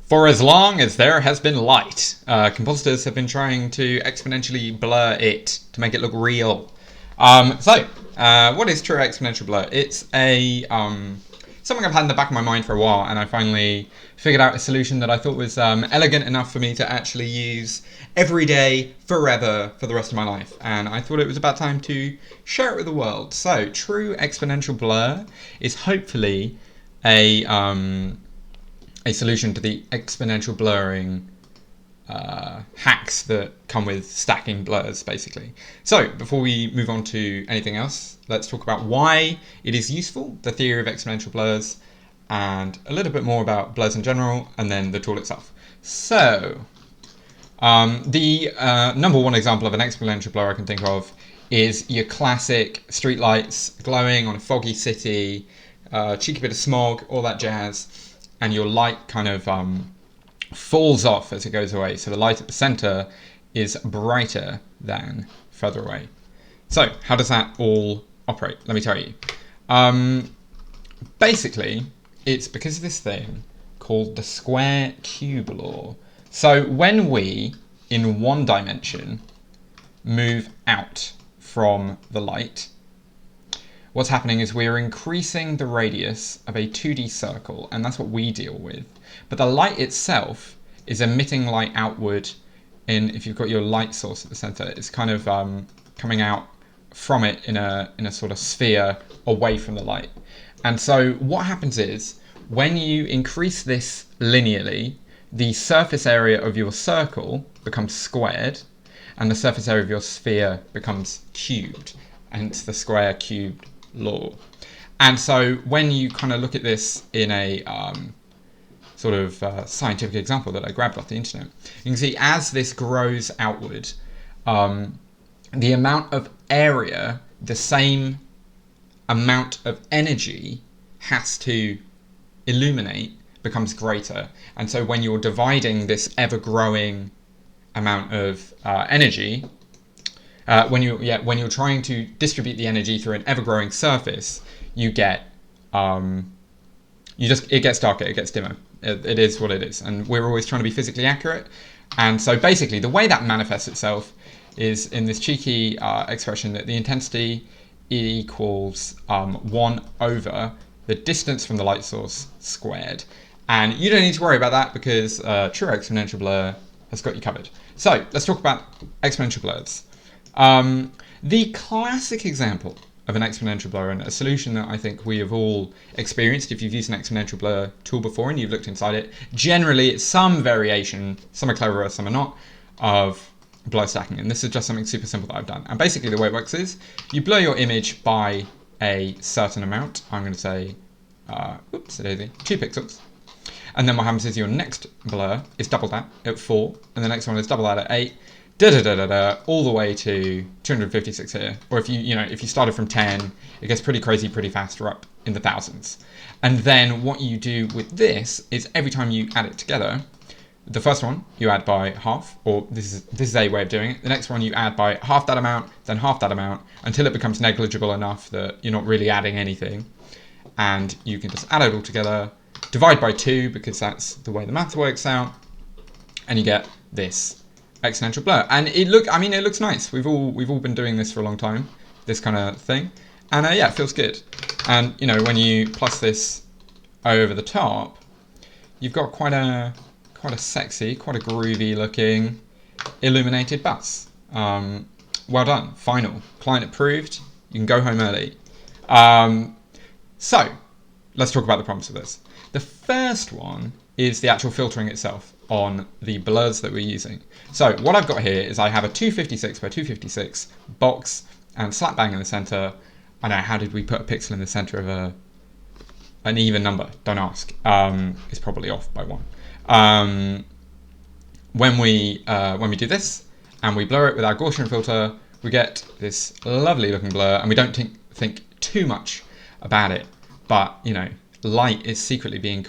For as long as there has been light, compositors have been trying to exponentially blur it to make it look real. What is true exponential blur? It's a something I've had in the back of my mind for a while, and I finally figured out a solution that I thought was elegant enough for me to actually use every day, forever, for the rest of my life. And I thought it was about time to share it with the world. So, true exponential blur is hopefully a solution to the exponential blurring hacks that come with stacking blurs, basically. So before we move on to anything else, let's talk about why it is useful, the theory of exponential blurs, and a little bit more about blurs in general, and then the tool itself. So the number one example of an exponential blur I can think of is your classic streetlights glowing on a foggy city, cheeky bit of smog, all that jazz, and your light kind of falls off as it goes away. So the light at the center is brighter than further away. So how does that all operate? Let me tell you. Basically, it's because of this thing called the square cube law. So when we, in one dimension, move out from the light, what's happening is we're increasing the radius of a 2D circle, and that's what we deal with. But the light itself is emitting light outward, if you've got your light source at the center, it's kind of coming out from it in a sort of sphere away from the light. And so what happens is, when you increase this linearly, the surface area of your circle becomes squared, and the surface area of your sphere becomes cubed, and it's the square cubed law. And so when you kind of look at this in a sort of scientific example that I grabbed off the internet, you can see as this grows outward, the amount of area, the same amount of energy has to illuminate becomes greater. And so when you're dividing this ever-growing amount of energy, when you're trying to distribute the energy through an ever-growing surface, you get it gets darker, it gets dimmer. It is what it is, and we're always trying to be physically accurate. And so basically, the way that manifests itself is in this cheeky expression that the intensity equals 1 over the distance from the light source squared. And you don't need to worry about that because true exponential blur has got you covered. So let's talk about exponential blurs. The classic example of an exponential blur, and a solution that I think we have all experienced if you've used an exponential blur tool before and you've looked inside it, generally it's some variation, some are cleverer, some are not, of blur stacking. And this is just something super simple that I've done. And basically the way it works is you blur your image by a certain amount. I'm going to say, 2 pixels. And then what happens is your next blur is double that at 4, and the next one is double that at 8, all the way to 256 here. Or if you started from 10, it gets pretty crazy pretty fast. We're up in the thousands. And then what you do with this is every time you add it together, the first one you add by half, or this is a way of doing it. The next one you add by half that amount, then half that amount, until it becomes negligible enough that you're not really adding anything. And you can just add it all together, divide by 2 because that's the way the math works out, and you get this exponential blur. And it looks nice. We've all been doing this for a long time, this kind of thing, and yeah, it feels good. And when you plus this over the top, you've got quite a sexy, quite a groovy looking illuminated bus. Well done, final, client approved. You can go home early. So let's talk about the problems of this. The first one is the actual filtering itself on the blurs that we're using. So what I've got here is I have a 256 by 256 box and slap bang in the center. I know, how did we put a pixel in the center of an even number? Don't ask. It's probably off by 1. When we do this and we blur it with our Gaussian filter, we get this lovely looking blur, and we don't think too much about it. But light is secretly being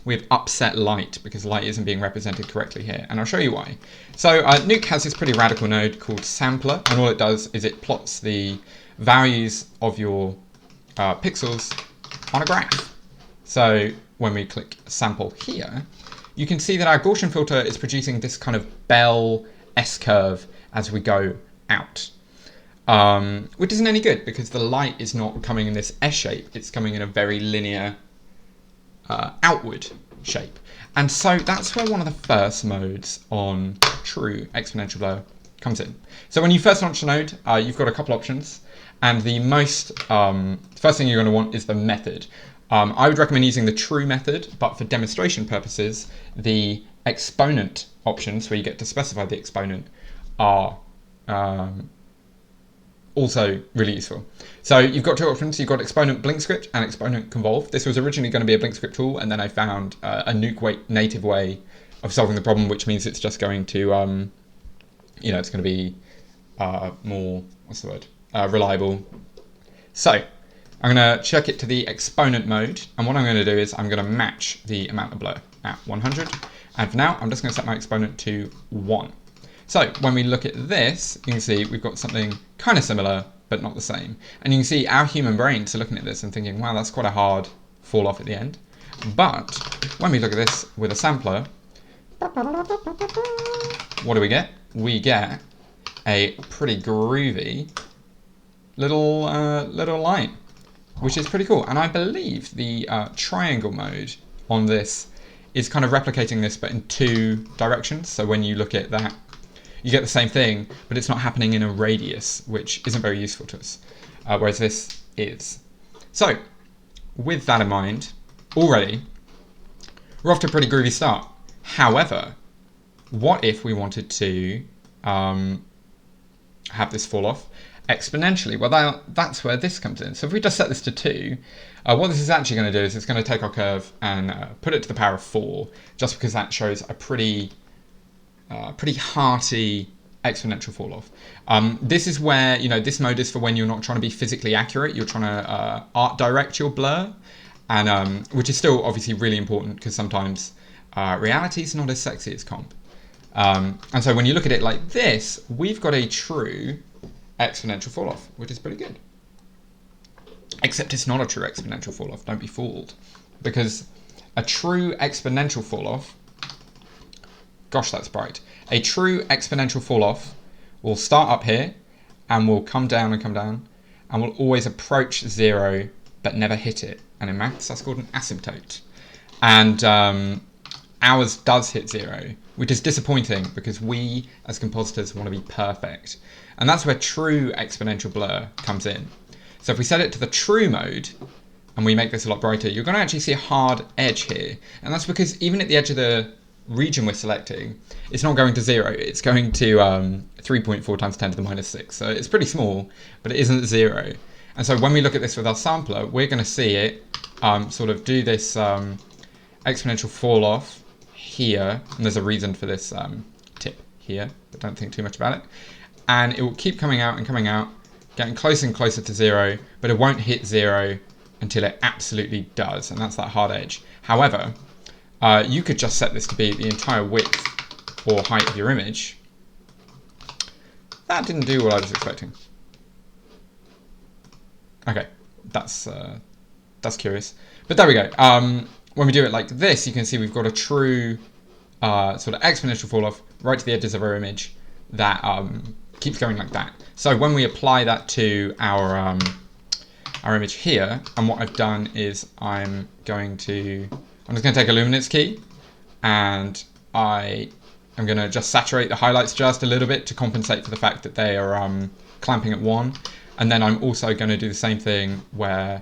we've upset light because light isn't being represented correctly here, and I'll show you why. So Nuke has this pretty radical node called sampler, and all it does is it plots the values of your pixels on a graph. So when we click sample here, you can see that our Gaussian filter is producing this kind of bell S-curve as we go out, which isn't any good because the light is not coming in this S shape, it's coming in a very linear outward shape. And so that's where one of the first modes on true exponential blur comes in. So when you first launch a node, you've got a couple options, and the first thing you're going to want is the method. I would recommend using the true method, but for demonstration purposes, the exponent options, where you get to specify the exponent, are also really useful. So you've got two options. You've got exponent blink script and exponent convolve. This was originally going to be a blink script tool, and then I found a native way of solving the problem, which means it's just going to, it's going to be more, reliable. So I'm going to check it to the exponent mode, and what I'm going to do is I'm going to match the amount of blur at 100, and for now I'm just going to set my exponent to 1. So when we look at this, you can see we've got something kind of similar, but not the same. And you can see our human brains are looking at this and thinking, wow, that's quite a hard fall off at the end. But when we look at this with a sampler, what do we get? We get a pretty groovy little line, which is pretty cool. And I believe the triangle mode on this is kind of replicating this, but in two directions. So when you look at that, you get the same thing, but it's not happening in a radius, which isn't very useful to us, whereas this is. So with that in mind, already we're off to a pretty groovy start. However, what if we wanted to have this fall off exponentially? Well, that's where this comes in. So if we just set this to 2, what this is actually going to do is it's going to take our curve and put it to the power of 4, just because that shows a pretty hearty exponential fall off. This is where, this mode is for when you're not trying to be physically accurate, you're trying to art direct your blur, and which is still obviously really important because sometimes reality is not as sexy as comp. And so when you look at it like this, we've got a true exponential fall off, which is pretty good. Except it's not a true exponential fall off, don't be fooled, because a true exponential fall off, gosh, that's bright. A true exponential fall off will start up here and will come down and will always approach 0 but never hit it. And in maths, that's called an asymptote. And ours does hit 0, which is disappointing because we as compositors want to be perfect. And that's where true exponential blur comes in. So if we set it to the true mode and we make this a lot brighter, you're going to actually see a hard edge here. And that's because even at the edge of the region we're selecting, it's not going to 0, it's going to 3.4 times 10 to the minus 6. So it's pretty small, but it isn't 0. And so when we look at this with our sampler, we're going to see it sort of do this exponential fall off here. And there's a reason for this tip here, but don't think too much about it. And it will keep coming out and coming out, getting closer and closer to 0, but it won't hit 0 until it absolutely does. And that's that hard edge. However, you could just set this to be the entire width or height of your image. That didn't do what I was expecting. Okay, that's curious. But there we go. When we do it like this, you can see we've got a true sort of exponential fall off right to the edges of our image that keeps going like that. So when we apply that to our image here, and what I've done is I'm just going to take a luminance key, and I am going to just saturate the highlights just a little bit to compensate for the fact that they are clamping at 1. And then I'm also going to do the same thing where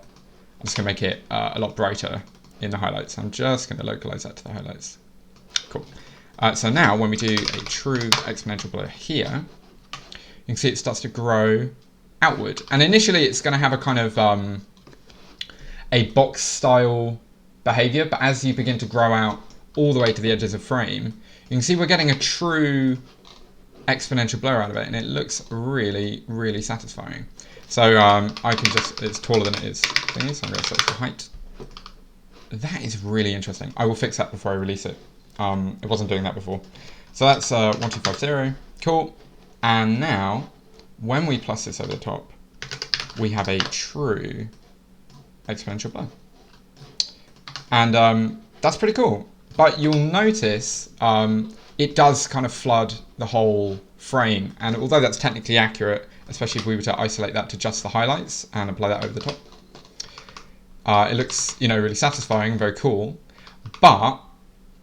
I'm just going to make it a lot brighter in the highlights. I'm just going to localize that to the highlights. Cool. So now when we do a true exponential blur here, you can see it starts to grow outward. And initially it's going to have a kind of a box style behavior, but as you begin to grow out all the way to the edges of frame, you can see we're getting a true exponential blur out of it, and it looks really, really satisfying. So I can just, it's taller than it is thingy, so I'm going to set the height. That is really interesting. I will fix that before I release it. It wasn't doing that before. So that's 1250, cool. And now, when we plus this over the top, we have a true exponential blur. And that's pretty cool. but you'll notice it does kind of flood the whole frame. And although that's technically accurate, especially if we were to isolate that to just the highlights and apply that over the top, it looks, really satisfying, very cool. But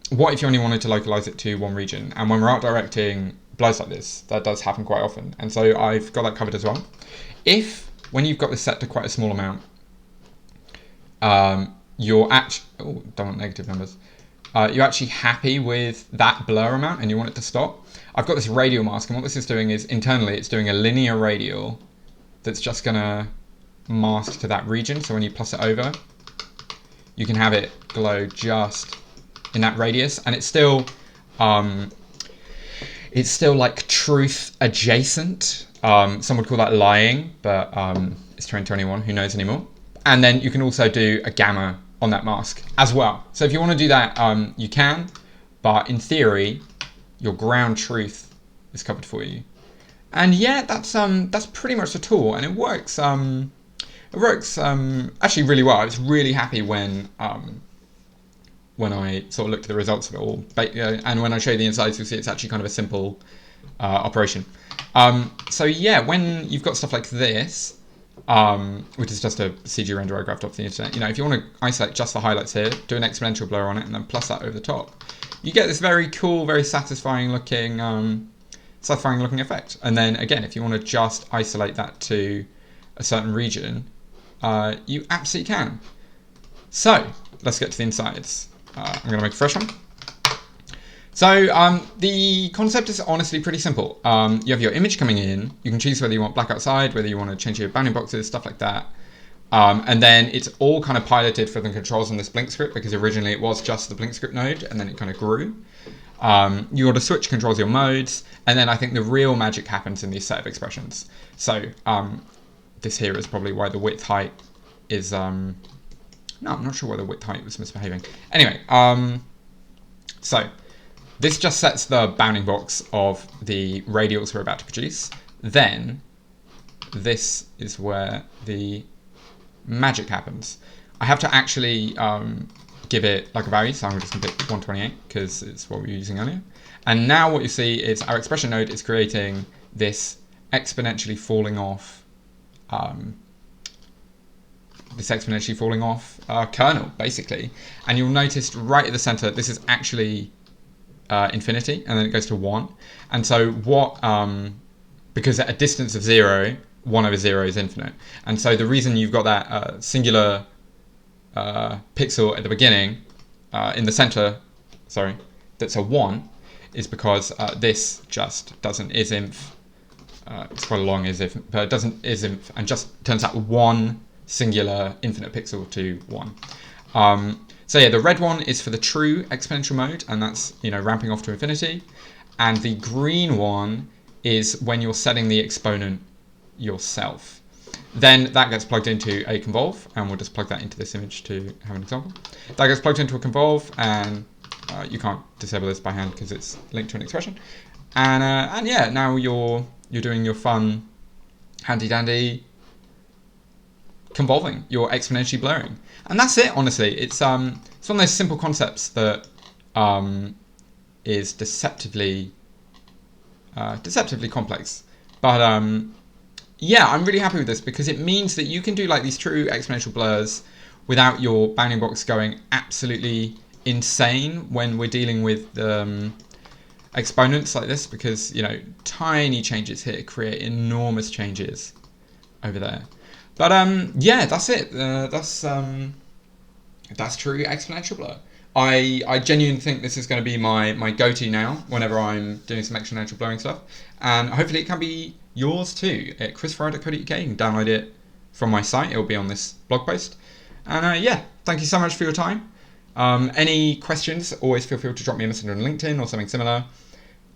what if you only wanted to localize it to one region? And when we're art directing blurs like this, that does happen quite often. And so I've got that covered as well. If, when you've got this set to quite a small amount, you're actually, don't want negative numbers, you're actually happy with that blur amount and you want it to stop, I've got this radial mask, and what this is doing is internally it's doing a linear radial that's just going to mask to that region. So when you plus it over, you can have it glow just in that radius, and it's still like truth adjacent. Some would call that lying, but it's 2021, who knows anymore. And then you can also do a gamma on that mask as well. So if you want to do that, you can, but in theory, your ground truth is covered for you. And yeah, that's pretty much the tool, and it works. It works actually really well. I was really happy when I sort of looked at the results of it all, and when I show you the insides, you'll see it's actually kind of a simple operation. So yeah, when you've got stuff like this, which is just a CG render I grabbed off the internet, if you want to isolate just the highlights here, do an exponential blur on it, and then plus that over the top, you get this very cool, very satisfying looking effect. And then again, if you want to just isolate that to a certain region, you absolutely can. So let's get to the insides. I'm going to make a fresh one. So the concept is honestly pretty simple. You have your image coming in. You can choose whether you want black outside, whether you want to change your bounding boxes, stuff like that. And then it's all kind of piloted for the controls on this blink script, because originally it was just the blink script node, and then it kind of grew. You want to switch controls your modes, and then I think the real magic happens in these set of expressions. So this here is probably why the width height is no, I'm not sure why the width height was misbehaving. Anyway, so this just sets the bounding box of the radials we're about to produce. Then this is where the magic happens. I have to actually give it like a value, so I'm just going to pick 128 because it's what we were using earlier. And now what you see is our expression node is creating this exponentially falling off kernel, basically. And you'll notice right at the center, this is actually infinity, and then it goes to 1. And so what, because at a distance of 0, 1 over 0 is infinite. And so the reason you've got that singular pixel at the beginning, in the center, sorry, that's a 1, is because this just doesn't isinf. It's quite a long isif, but it doesn't isinf, and just turns out 1 singular infinite pixel to 1. So yeah, the red one is for the true exponential mode, and that's ramping off to infinity. And the green one is when you're setting the exponent yourself. Then that gets plugged into a convolve, and we'll just plug that into this image to have an example. That gets plugged into a convolve, and you can't disable this by hand because it's linked to an expression. And yeah, now you're doing your fun, handy dandy convolving, you're exponentially blurring, and that's it. Honestly, it's one of those simple concepts that is deceptively complex. But yeah, I'm really happy with this because it means that you can do like these true exponential blurs without your bounding box going absolutely insane when we're dealing with exponents like this, because tiny changes here create enormous changes over there. But yeah, that's it. That's true exponential blur. I genuinely think this is going to be my go-to now whenever I'm doing some exponential blurring stuff, and hopefully it can be yours too at chrisfry.co.uk. You can download it from my site. It'll be on this blog post. And yeah, thank you so much for your time. Any questions, always feel free to drop me a message on LinkedIn or something similar.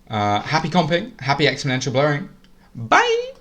Happy comping, happy exponential blurring. Bye!